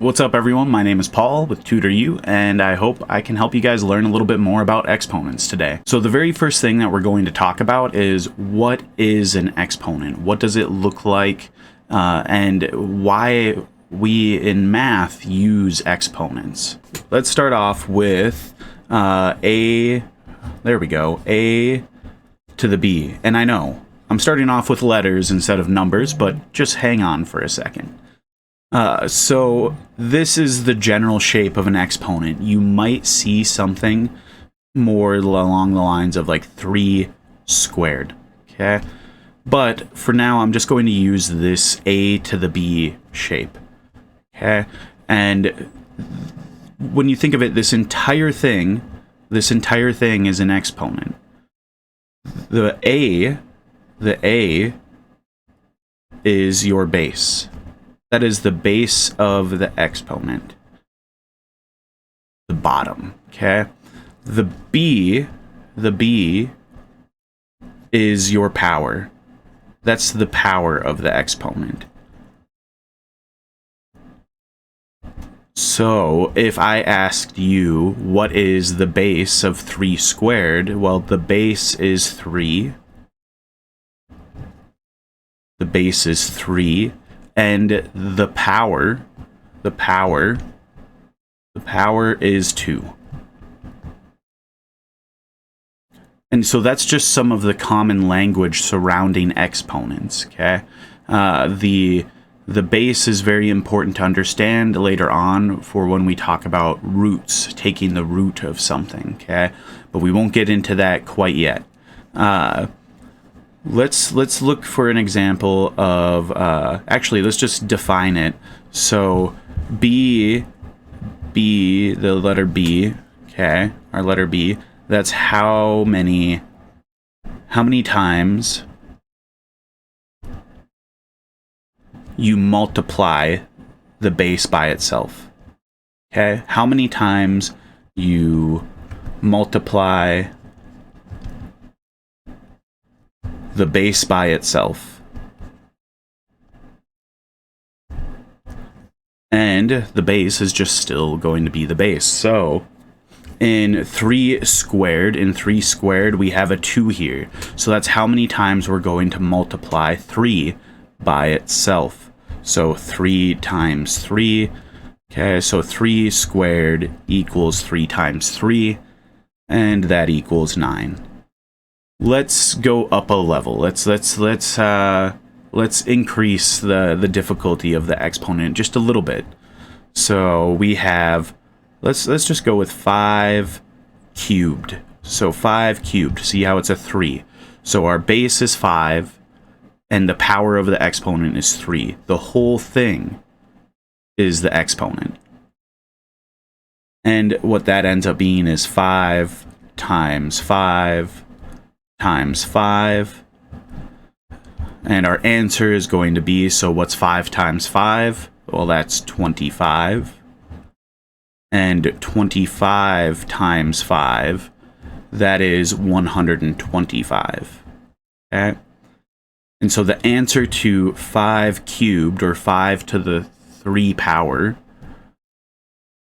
What's up, everyone? My name is Paul with TutorU, and I hope I can help you guys learn a little bit more about exponents today. So the very first thing that we're going to talk about is what is an exponent? What does it look like? And why we in math use exponents. Let's start off with a to the b. And I know I'm starting off with letters instead of numbers, but just hang on for a second. So this is the general shape of an exponent. You might see something more along the lines of like 3 squared, okay? But for now, I'm just going to use this a to the b shape, okay? And when you think of it, this entire thing is an exponent. The a is your base. That is the base of the exponent. The bottom, okay? The b is your power. That's the power of the exponent. So, if I asked you, what is the base of 3 squared? Well, the base is 3. The base is 3. And the power is 2. And so that's just some of the common language surrounding exponents, okay? The base is very important to understand later on for when we talk about roots, taking the root of something, okay? But we won't get into that quite yet. Let's look for an example of, actually, let's just define it. So, the letter B, okay, our letter B, that's how many times you multiply the base by itself, okay? How many times you multiply the base by itself. And the base is just still going to be the base. So in 3 squared, we have a 2 here. So that's how many times we're going to multiply 3 by itself. So 3 times 3. Okay, so 3 squared equals 3 times 3, and that equals 9. Let's go up a level. Let's increase the difficulty of the exponent just a little bit. So we have, let's just go with 5 cubed. So 5 cubed. See how it's a 3. So our base is 5, and the power of the exponent is 3. The whole thing is the exponent. And what that ends up being is 5 times 5 times 5, and our answer is going to be, so what's 5 times 5? Well, that's 25, and 25 times 5, that is 125, okay? And so the answer to 5 cubed, or 5 to the 3 power,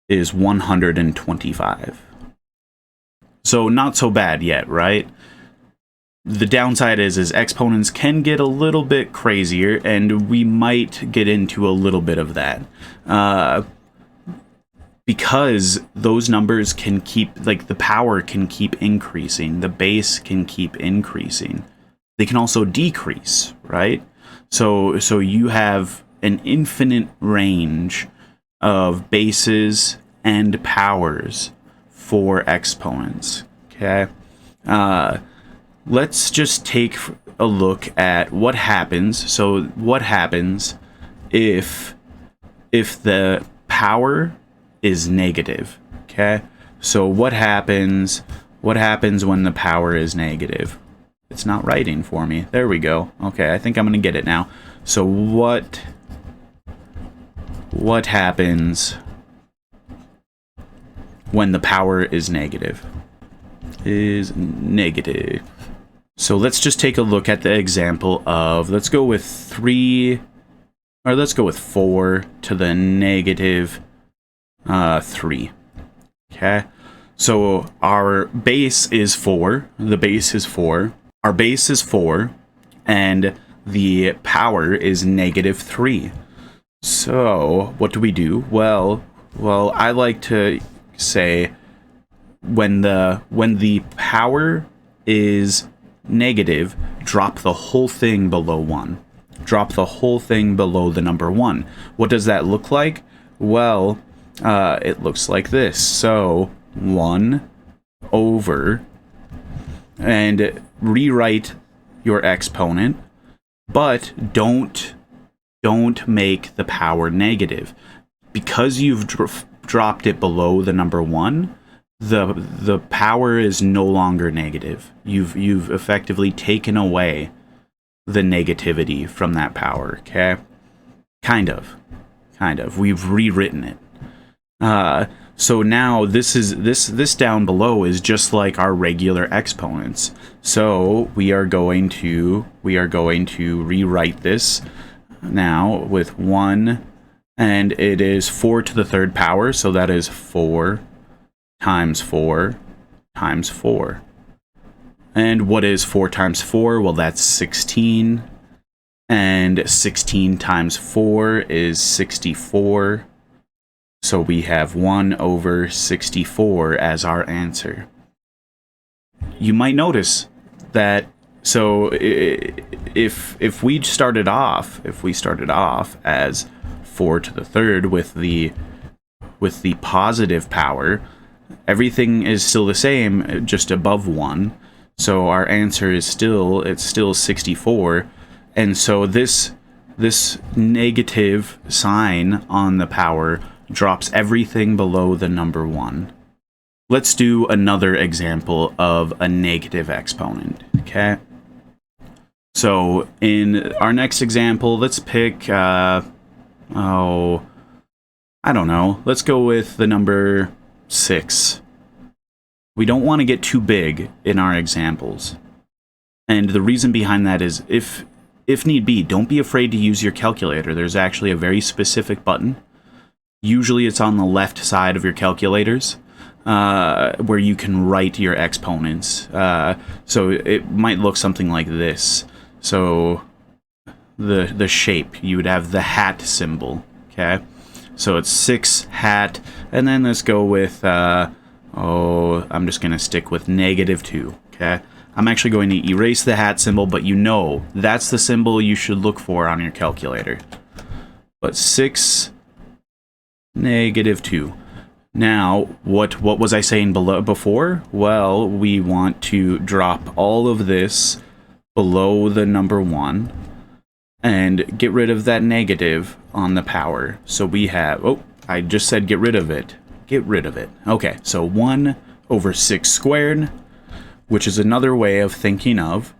is 125. So not so bad yet, right? The downside is exponents can get a little bit crazier, and we might get into a little bit of that. Because those numbers can keep, like, the power can keep increasing, the base can keep increasing. They can also decrease, right? So you have an infinite range of bases and powers for exponents, okay? Let's just take a look at what happens. So what happens if the power is negative, okay? So what happens when the power is negative? It's not writing for me. There we go. Okay, I think I'm gonna get it now. So what happens when the power is negative? So let's just take a look at the example of, let's go with 3 or let's go with 4 to the negative 3. Okay, so our base is 4. The base is 4. Our base is 4, and the power is negative 3. So what do we do? Well, I like to say when the power is negative, drop the whole thing below 1. Drop the whole thing below the number 1. What does that look like? Well, it looks like this. So 1 over, and rewrite your exponent, but don't make the power negative. Because you've dropped it below the number 1, the power is no longer negative. You've effectively taken away the negativity from that power, okay? Kind of. We've rewritten it. So now this down below is just like our regular exponents. So we are going to rewrite this now with 1, and it is 4 to the 3rd power, so that is 4 times 4 times 4. And what is 4 times 4? Well, that's 16. And 16 times 4 is 64. So we have 1 over 64 as our answer. You might notice that, so if we started off as 4 to the 3rd with the positive power, everything is still the same, just above 1. So our answer is still 64. And so this negative sign on the power drops everything below the number 1. Let's do another example of a negative exponent, okay? So in our next example, let's pick, I don't know, let's go with the number 6. We don't want to get too big in our examples. And the reason behind that is if need be, don't be afraid to use your calculator. There's actually a very specific button. Usually it's on the left side of your calculators, where you can write your exponents. So it might look something like this. So the shape, you would have the hat symbol, okay? So it's 6 hat, and then let's go with, I'm just going to stick with negative 2, okay? I'm actually going to erase the hat symbol, but you know that's the symbol you should look for on your calculator. But 6, negative 2. Now, what was I saying before? Well, we want to drop all of this below the number 1 and get rid of that negative on the power. So we have, I just said get rid of it. Get rid of it. Okay, so 1 over 6 squared, which is another way of thinking of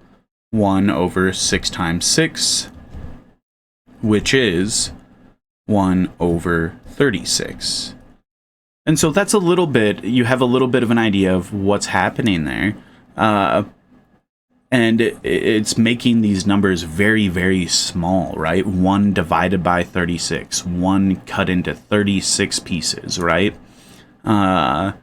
1 over 6 times 6, which is 1 over 36. And so that's a little bit, you have a little bit of an idea of what's happening there. And it's making these numbers very, very small, right? 1 divided by 36, 1 cut into 36 pieces, right? And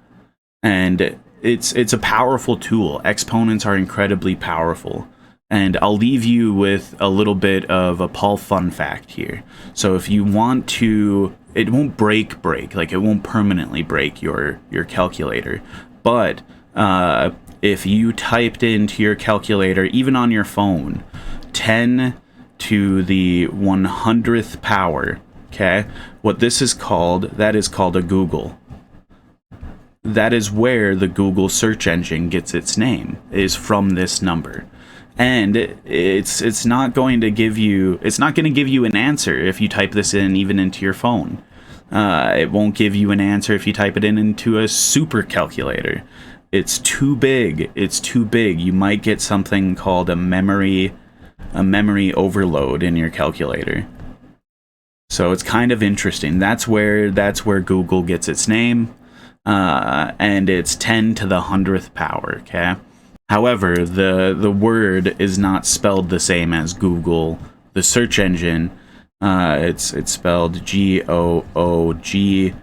it's a powerful tool. Exponents are incredibly powerful. And I'll leave you with a little bit of a Paul fun fact here. So if you want to, it won't break, like it won't permanently break your calculator. But if you typed into your calculator, even on your phone, 10 to the 100th power, okay? What this is called, that is called a Google. That is where the Google search engine gets its name, is from this number. And it's not going to give you an answer if you type this in even into your phone. It won't give you an answer if you type it in into a super calculator. It's too big. It's too big. You might get something called a memory overload in your calculator. So it's kind of interesting. That's where Google gets its name. And it's 10 to the 100th power, okay? However, the word is not spelled the same as Google, the search engine. It's spelled Googol.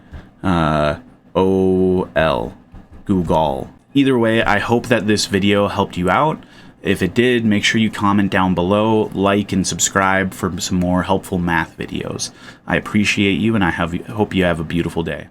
Google. Either way, I hope that this video helped you out. If it did, make sure you comment down below, like, and subscribe for some more helpful math videos. I appreciate you, and I hope you have a beautiful day.